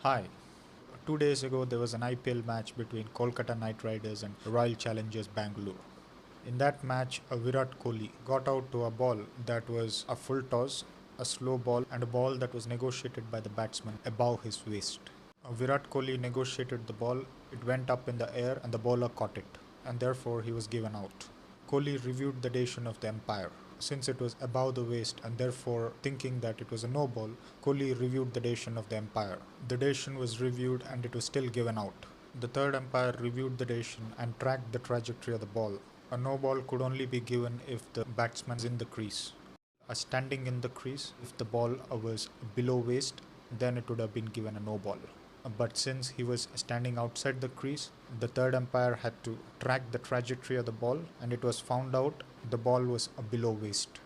Hi. 2 days ago, there was an IPL match between Kolkata Knight Riders and Royal Challengers Bangalore. In that match, a Virat Kohli got out to a ball that was a full toss, a slow ball, and a ball that was negotiated by the batsman above his waist. Virat Kohli negotiated the ball, it went up in the air, and the bowler caught it, and therefore he was given out. Kohli reviewed the decision of the umpire. Since it was above the waist and therefore thinking that it was a no ball, Kohli reviewed the decision of the umpire. The decision was reviewed and it was still given out. The third umpire reviewed the decision and tracked the trajectory of the ball. A no ball could only be given if the batsman is in the crease. A standing in the crease, if the ball was below waist, then it would have been given a no ball. But since he was standing outside the crease, the third umpire had to track the trajectory of the ball, and it was found out the ball was below waist.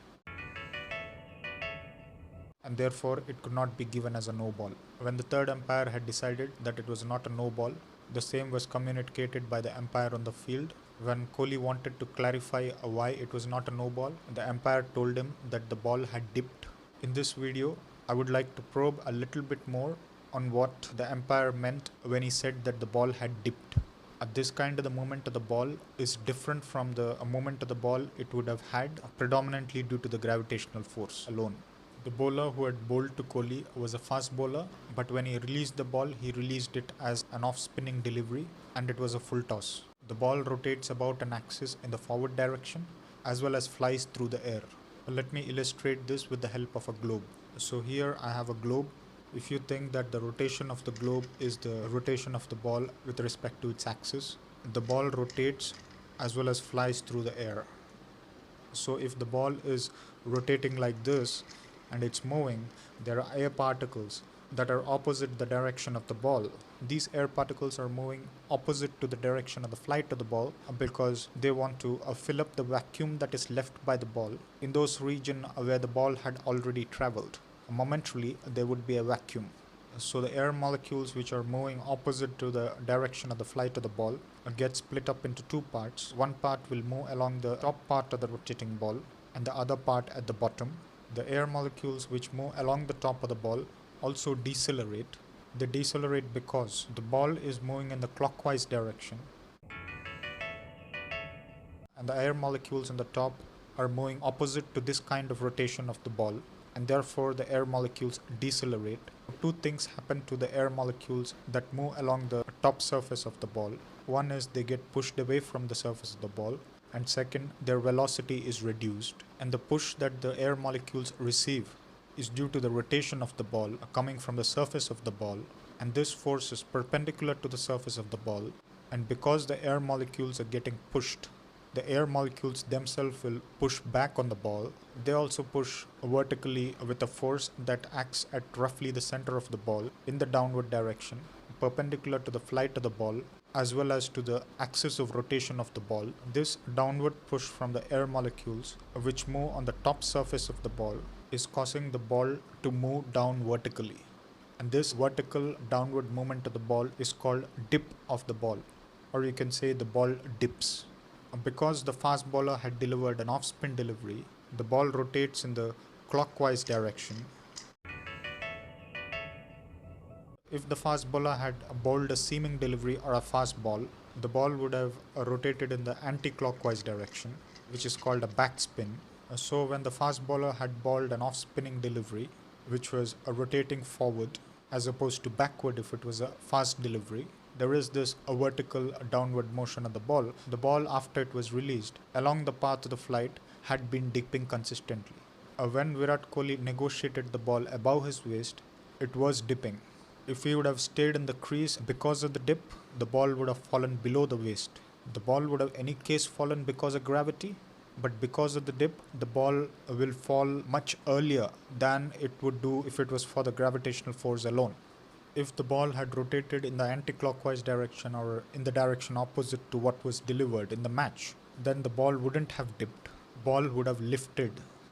And therefore it could not be given as a no ball. When the third umpire had decided that it was not a no ball, the same was communicated by the umpire on the field. When Kohli wanted to clarify why it was not a no ball, the umpire told him that the ball had dipped. In this video, I would like to probe a little bit more on what the umpire meant when he said that the ball had dipped. At this kind of the movement of the ball is different from the movement of the ball it would have had predominantly due to the gravitational force alone. The bowler who had bowled to Kohli was a fast bowler, but when he released the ball, he released it as an off-spinning delivery and it was a full toss. The ball rotates about an axis in the forward direction as well as flies through the air. Let me illustrate this with the help of a globe. So here I have a globe. If you think that the rotation of the globe is the rotation of the ball with respect to its axis, the ball rotates as well as flies through the air. So if the ball is rotating like this and it's moving, there are air particles that are opposite the direction of the ball. These air particles are moving opposite to the direction of the flight of the ball because they want to fill up the vacuum that is left by the ball in those regions where the ball had already traveled. Momentarily, there would be a vacuum. So the air molecules which are moving opposite to the direction of the flight of the ball get split up into two parts. One part will move along the top part of the rotating ball and the other part at the bottom. The air molecules which move along the top of the ball also decelerate. They decelerate because the ball is moving in the clockwise direction and the air molecules on the top are moving opposite to this kind of rotation of the ball, and therefore the air molecules decelerate. Two things happen to the air molecules that move along the top surface of the ball. One is they get pushed away from the surface of the ball, and second, their velocity is reduced. And the push that the air molecules receive is due to the rotation of the ball coming from the surface of the ball, and this force is perpendicular to the surface of the ball. And because the air molecules are getting pushed, the air molecules themselves will push back on the ball. They also push vertically with a force that acts at roughly the center of the ball in the downward direction, perpendicular to the flight of the ball as well as to the axis of rotation of the ball. This downward push from the air molecules which move on the top surface of the ball is causing the ball to move down vertically. And this vertical downward movement of the ball is called dip of the ball, or you can say the ball dips. Because the fast bowler had delivered an off-spin delivery, the ball rotates in the clockwise direction. If the fast bowler had bowled a seaming delivery or a fast ball, the ball would have rotated in the anti-clockwise direction, which is called a backspin. So when the fast bowler had bowled an off-spinning delivery, which was rotating forward as opposed to backward if it was a fast delivery, there is this vertical downward motion of the ball. The ball, after it was released along the path of the flight, had been dipping consistently. When Virat Kohli negotiated the ball above his waist, it was dipping. If he would have stayed in the crease because of the dip, the ball would have fallen below the waist. The ball would have any case fallen because of gravity, but because of the dip, the ball will fall much earlier than it would do if it was for the gravitational force alone. If the ball had rotated in the anti-clockwise direction or in the direction opposite to what was delivered in the match, then the ball wouldn't have dipped. Ball would have lifted